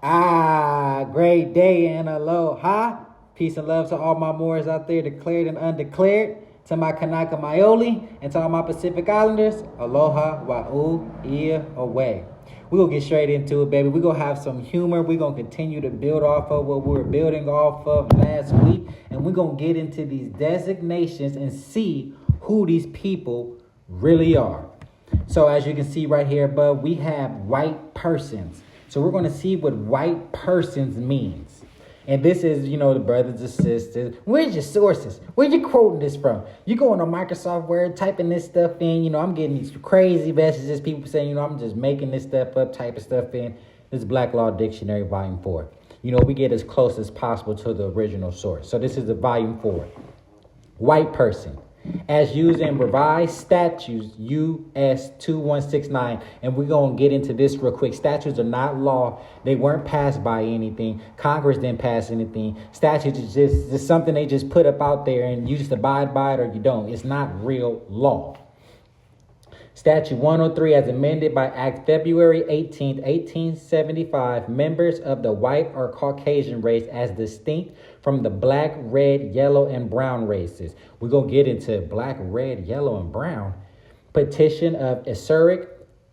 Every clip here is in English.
Great day and aloha. Peace and love to all my Moors out there, declared and undeclared. To my Kanaka Maioli and to all my Pacific Islanders, aloha, wa'u, ia, away. We're going to get straight into it, baby. We're going to have some humor. We're going to continue to build off of what we were building off of last week. And we're going to get into these designations and see who these people really are. So as you can see right here above, we have white persons. So we're going to see what white persons means. And this is, the brothers and sisters. Where's your sources? Where you quoting this from? You going on Microsoft Word, typing this stuff in. I'm getting these crazy messages. People saying, I'm just making this stuff up, typing stuff in. This is Black Law Dictionary, Volume 4. We get as close as possible to the original source. So this is the Volume 4. White person. As used in revised statutes US 2169, and we're going to get into this real quick. Statutes are not law. They weren't passed by anything. Congress didn't pass anything. Statutes is just something they just put up out there, and you just abide by it or you don't. It's not real law. Statute 103, as amended by Act February 18, 1875, members of the white or Caucasian race as distinct from the black, red, yellow, and brown races. We're going to get into black, red, yellow, and brown. Petition of Eseric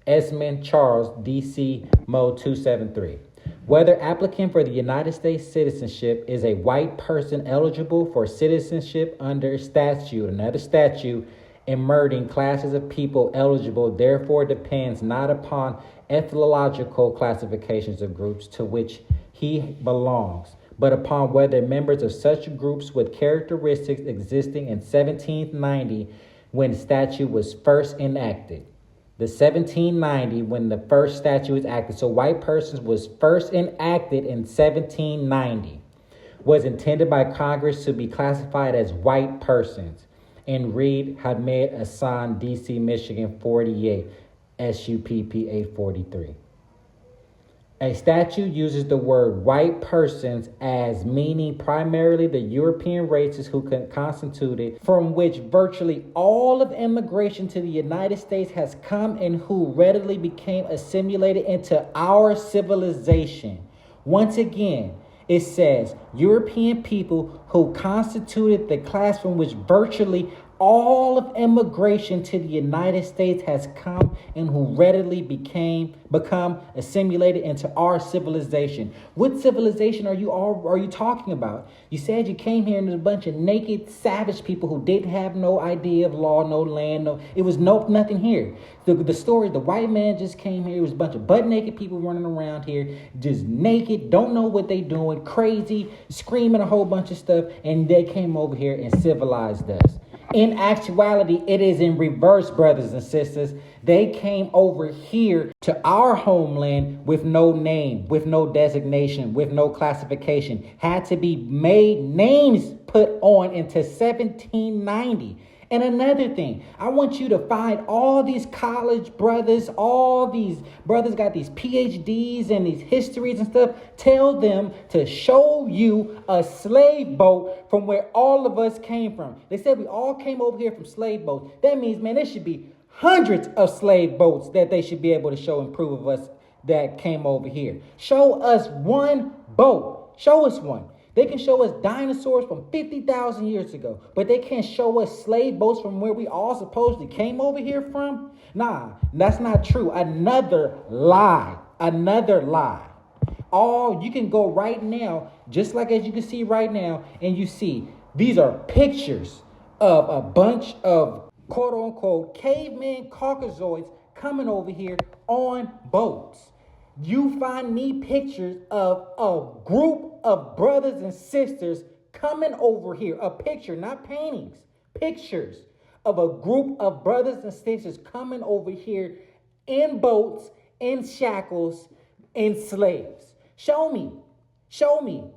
Esmond Charles, D.C. Mo 273. Whether applicant for the United States citizenship is a white person eligible for citizenship under statute, another statute, emerging classes of people eligible, therefore depends not upon ethnological classifications of groups to which he belongs, but upon whether members of such groups with characteristics existing in 1790 when statute was first enacted. The 1790 when the first statute was acted. So white persons was first enacted in 1790. Was intended by Congress to be classified as white persons. And Reed Hamed Hassan, D.C., Michigan, 48, SUPP 843. A statute uses the word white persons as meaning primarily the European races who constituted, from which virtually all of immigration to the United States has come and who readily became assimilated into our civilization. Once again, it says European people who constituted the class from which virtually all of immigration to the United States has come and who readily become assimilated into our civilization. What civilization are you talking about? You said you came here and there's a bunch of naked, savage people who didn't have no idea of law, no land, it was nothing here. The story, the white man just came here. It was a bunch of butt naked people running around here, just naked, don't know what they doing, crazy, screaming a whole bunch of stuff, and they came over here and civilized us. In actuality, it is in reverse, brothers and sisters. They came over here to our homeland with no name, with no designation, with no classification. Had to be made names put on into 1790. And another thing, I want you to find all these college brothers, all these brothers got these PhDs and these histories and stuff. Tell them to show you a slave boat from where all of us came from. They said we all came over here from slave boats. That means, man, there should be hundreds of slave boats that they should be able to show and prove of us that came over here. Show us one boat. Show us one. They can show us dinosaurs from 50,000 years ago, but they can't show us slave boats from where we all supposedly came over here from. Nah, that's not true. Another lie. You can go right now, just like as you can see right now, and you see these are pictures of a bunch of quote unquote caveman Caucasoids coming over here on boats. You find me pictures of a group of brothers and sisters coming over here. A picture, not paintings. Pictures of a group of brothers and sisters coming over here in boats, in shackles, in slaves. Show me.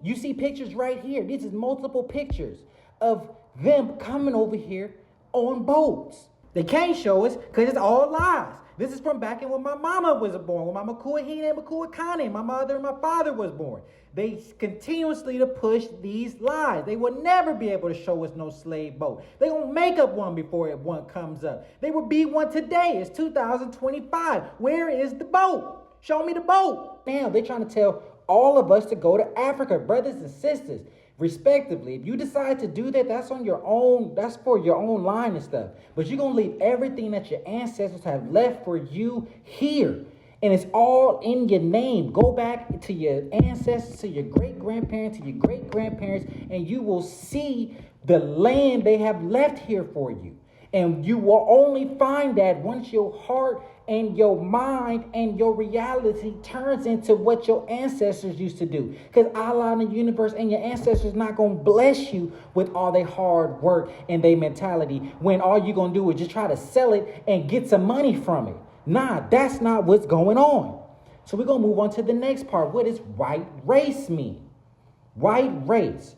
You see pictures right here. This is multiple pictures of them coming over here on boats. They can't show us because it's all lies. This is from back in when my mama was born, when my Makuahine and Makuakane, my mother and my father was born. They continuously to push these lies. They will never be able to show us no slave boat. They gonna make up one before one comes up. They will be one today. It's 2025. Where is the boat? Show me the boat. Now they're trying to tell all of us to go to Africa, brothers and sisters, respectively. If you decide to do that, that's on your own. That's for your own line and stuff. But you're going to leave everything that your ancestors have left for you here. And it's all in your name. Go back to your ancestors, to your great-grandparents, to your great-grandparents, and you will see the land they have left here for you. And you will only find that once your heart and your mind and your reality turns into what your ancestors used to do. Because Allah and the universe and your ancestors not going to bless you with all their hard work and their mentality when all you're going to do is just try to sell it and get some money from it. Nah, that's not what's going on. So we're going to move on to the next part. What does white race mean? White race.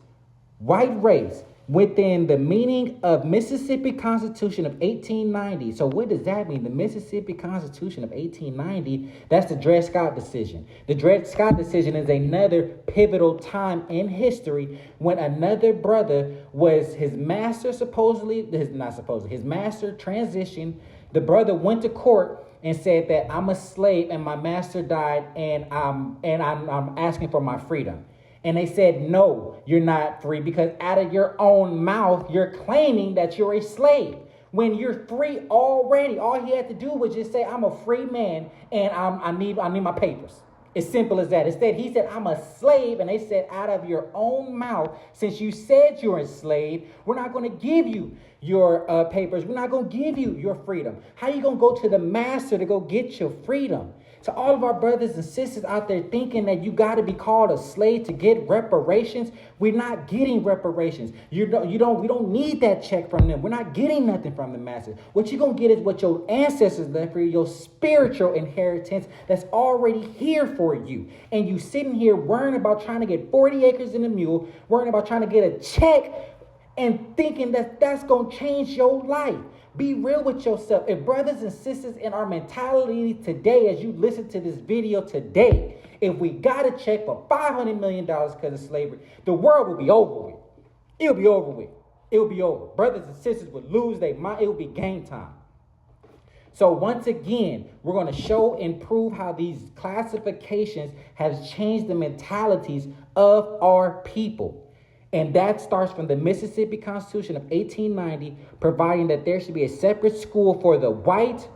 White race. Within the meaning of Mississippi Constitution of 1890. So what does that mean? The Mississippi Constitution of 1890, that's the Dred Scott decision. The Dred Scott decision is another pivotal time in history when another brother was his master his master transitioned. The brother went to court and said that I'm a slave and my master died and I'm asking for my freedom. And they said, no, you're not free because out of your own mouth, you're claiming that you're a slave. When you're free already, all he had to do was just say, I'm a free man and I need my papers. As simple as that. Instead, he said, I'm a slave. And they said, out of your own mouth, since you said you're a slave, we're not going to give you your papers. We're not going to give you your freedom. How are you going to go to the master to go get your freedom? To all of our brothers and sisters out there thinking that you got to be called a slave to get reparations, we're not getting reparations. We don't need that check from them. We're not getting nothing from the masses. What you're going to get is what your ancestors left for you, your spiritual inheritance that's already here for you. And you sitting here worrying about trying to get 40 acres and a mule, worrying about trying to get a check and thinking that that's going to change your life. Be real with yourself. If brothers and sisters in our mentality today, as you listen to this video today, if we got a check for $500 million because of slavery, the world will be over with. It'll be over with. It'll be over. Brothers and sisters would lose their mind. It will be game time. So once again, we're going to show and prove how these classifications have changed the mentalities of our people. And that starts from the Mississippi Constitution of 1890, providing that there should be a separate school for the white,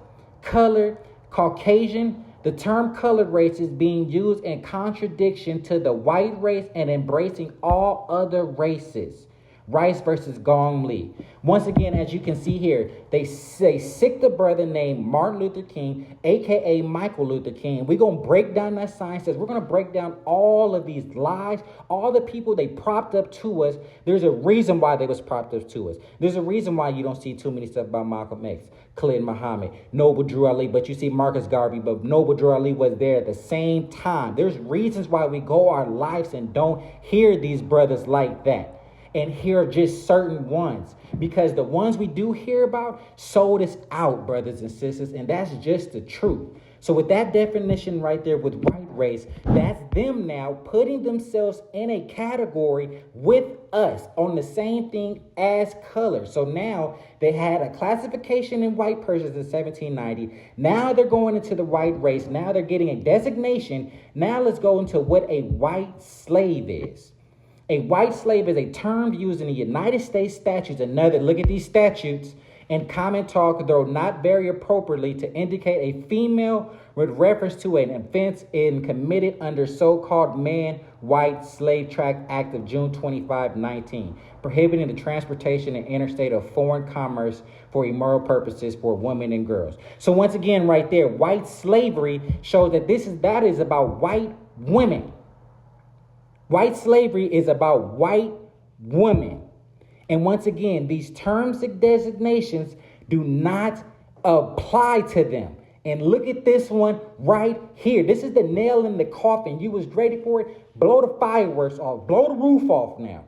colored, Caucasian. The term colored race is being used in contradiction to the white race and embracing all other races. Rice versus Gong Lee. Once again, as you can see here, they sick the brother named Martin Luther King, a.k.a. Michael Luther King. We're going to break down that science. We're going to break down all of these lies, all the people they propped up to us. There's a reason why they was propped up to us. There's a reason why you don't see too many stuff about Malcolm X, Khalid Muhammad, Noble Drew Ali, but you see Marcus Garvey, but Noble Drew Ali was there at the same time. There's reasons why we go our lives and don't hear these brothers like that. And hear just certain ones, because the ones we do hear about sold us out, brothers and sisters, and that's just the truth. So with that definition right there with white race, that's them now putting themselves in a category with us on the same thing as color. So now they had a classification in white persons in 1790. Now they're going into the white race. Now they're getting a designation. Now let's go into what a white slave is. A white slave is a term used in the United States statutes. Another, look at these statutes and common talk, though not very appropriately, to indicate a female with reference to an offense committed under so-called Man-White Slave Trade Act of June 25, 19, prohibiting the transportation and interstate of foreign commerce for immoral purposes for women and girls. So once again, right there, white slavery shows that that is about white women. White slavery is about white women. And once again, these terms and designations do not apply to them. And look at this one right here. This is the nail in the coffin. You was ready for it. Blow the fireworks off. Blow the roof off now.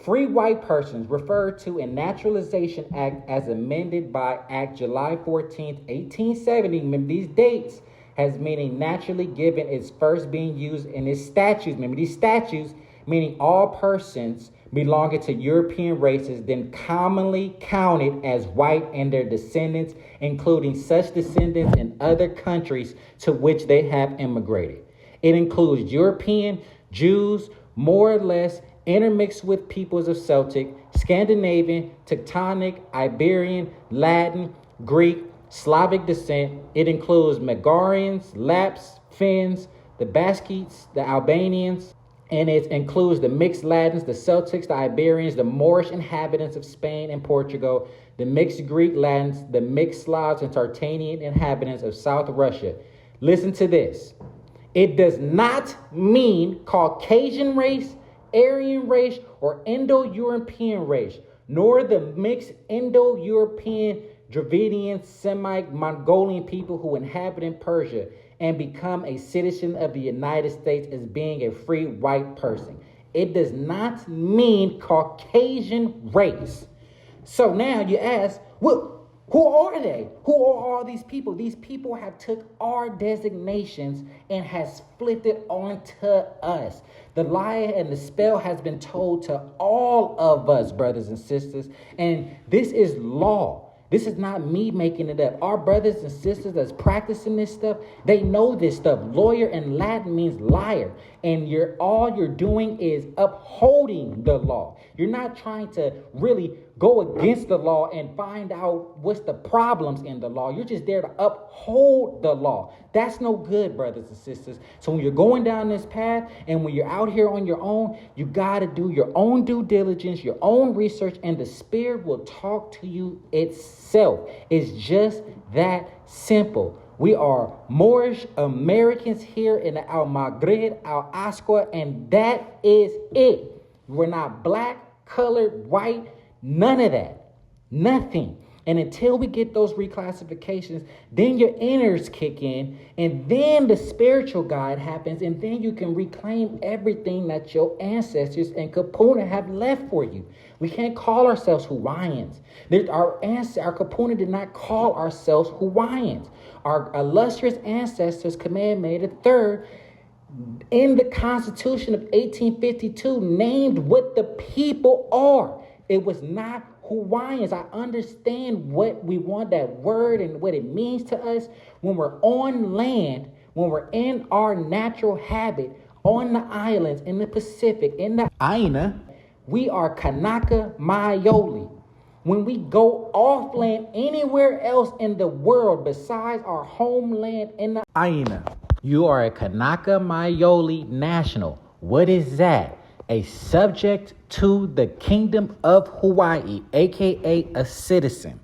Free white persons referred to in Naturalization Act as amended by Act July 14th, 1870. Remember these dates. Has meaning naturally given its first being used in its statutes. Remember these statutes meaning all persons belonging to European races then commonly counted as white and their descendants, including such descendants in other countries to which they have immigrated. It includes European, Jews, more or less intermixed with peoples of Celtic, Scandinavian, Teutonic, Iberian, Latin, Greek, Slavic descent. It includes Megarians, Lapps, Finns, the Basques, the Albanians, and it includes the mixed Latins, the Celtics, the Iberians, the Moorish inhabitants of Spain and Portugal, the mixed Greek Latins, the mixed Slavs and Tartanian inhabitants of South Russia. Listen to this. It does not mean Caucasian race, Aryan race, or Indo-European race, nor the mixed Indo-European, Dravidian, Semite, Mongolian people who inhabit in Persia and become a citizen of the United States as being a free white person. It does not mean Caucasian race. So now you ask, well, who are they? Who are all these people? These people have took our designations and has flipped it onto us. The lie and the spell has been told to all of us, brothers and sisters, and this is law. This is not me making it up. Our brothers and sisters that's practicing this stuff, they know this stuff. Lawyer in Latin means liar. And all you're doing is upholding the law. You're not trying to really go against the law and find out what's the problems in the law. You're just there to uphold the law. That's no good, brothers and sisters. So when you're going down this path and when you're out here on your own, you got to do your own due diligence, your own research, and the Spirit will talk to you itself. It's just that simple. We are Moorish Americans here in the Al Maghrib, Al Asqua, and that is it. We're not black, colored, white, none of that. Nothing. And until we get those reclassifications, then your inners kick in, and then the spiritual guide happens, and then you can reclaim everything that your ancestors and Kapuna have left for you. We can't call ourselves Hawaiians. Our Kapuna did not call ourselves Hawaiians. Our illustrious ancestors, Kamehameha III, in the Constitution of 1852, named what the people are. It was not Hawaiians. I understand what we want that word and what it means to us when we're on land, when we're in our natural habit, on the islands, in the Pacific, in the Aina. We are Kanaka Maioli. When we go off land anywhere else in the world besides our homeland in the Aina, you are a Kanaka Maioli national. What is that? A subject to the Kingdom of Hawaii, aka a citizen.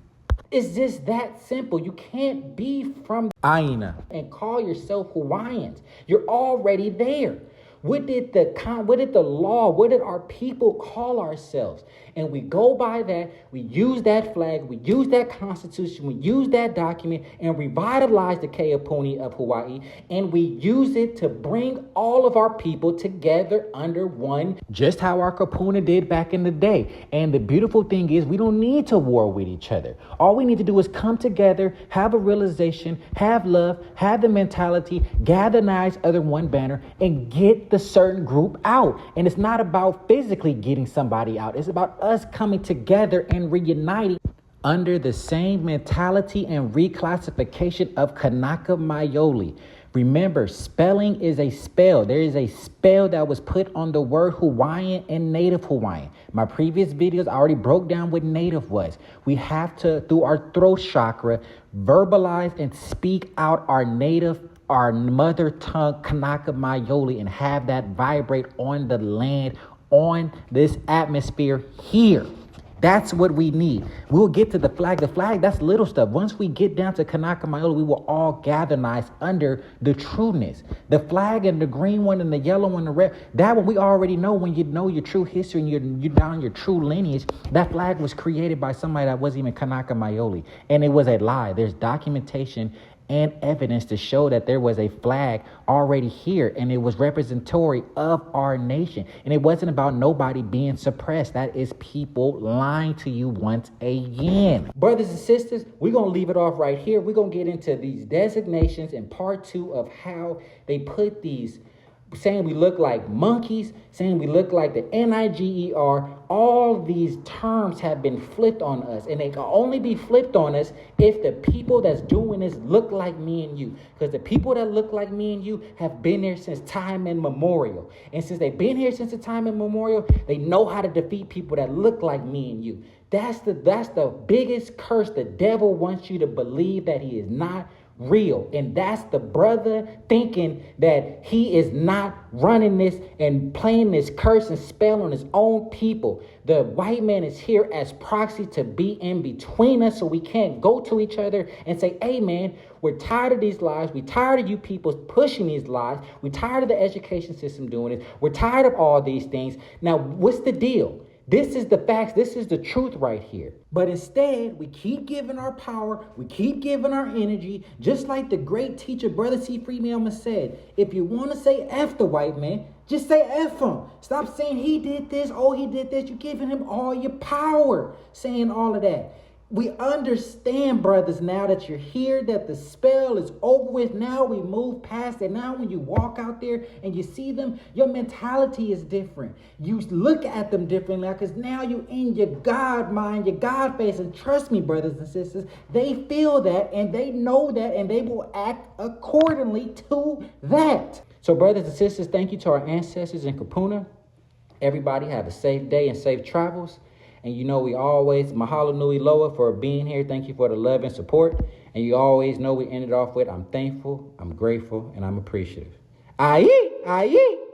It's just that simple. You can't be from Aina and call yourself Hawaiians. You're already there. What did the law, what did our people call ourselves? And we go by that, we use that flag, we use that constitution, we use that document and revitalize the Keapuni of Hawaii, and we use it to bring all of our people together under one, just how our Kapuna did back in the day. And the beautiful thing is we don't need to war with each other. All we need to do is come together, have a realization, have love, have the mentality, galvanize under one banner, and get the certain group out. And it's not about physically getting somebody out. It's about us coming together and reuniting under the same mentality and reclassification of Kanaka Maioli. Remember, spelling is a spell. There is a spell that was put on the word Hawaiian and Native Hawaiian. My previous videos, I already broke down what Native was. We have to, through our throat chakra, verbalize and speak out our Native, our mother tongue, Kanaka Maioli, and have that vibrate on the land, on this atmosphere here. That's what we need. We'll get to the flag. The flag, that's little stuff. Once we get down to Kanaka Maioli, we will all galvanize under the trueness. The flag and the green one and the yellow one, the red, that one we already know. When you know your true history and you're down your true lineage, that flag was created by somebody that wasn't even Kanaka Maioli. And it was a lie. There's documentation and evidence to show that there was a flag already here, and it was representatory of our nation. And it wasn't about nobody being suppressed. That is people lying to you once again. Brothers and sisters, we're going to leave it off right here. We're going to get into these designations in part 2 of how they put these saying we look like monkeys, saying we look like the Niger. All these terms have been flipped on us, and they can only be flipped on us if the people that's doing this look like me and you. Because the people that look like me and you have been there since time immemorial. And since they've been here since the time immemorial, they know how to defeat people that look like me and you. That's the biggest curse. The devil wants you to believe that he is not real. And that's the brother thinking that he is not running this and playing this curse and spell on his own people. The white man is here as proxy to be in between us, so we can't go to each other and say, hey man, we're tired of these lies. We're tired of you people pushing these lies. We're tired of the education system doing it. We're tired of all these things. Now, what's the deal? This is the facts. This is the truth right here. But instead, we keep giving our power. We keep giving our energy. Just like the great teacher, Brother C. Freeman said, if you want to say F the white man, just say F him. Stop saying he did this. Oh, he did this. You're giving him all your power, saying all of that. We understand, brothers, now that you're here, that the spell is over with. Now we move past it. Now when you walk out there and you see them, your mentality is different. You look at them differently because now you're in your God mind, your God face. And trust me, brothers and sisters, they feel that and they know that and they will act accordingly to that. So brothers and sisters, thank you to our ancestors in Kapuna. Everybody have a safe day and safe travels. And you know, we always, Mahalo Nui Loa for being here. Thank you for the love and support. And you always know we ended off with, I'm thankful, I'm grateful, and I'm appreciative. Aye, aye.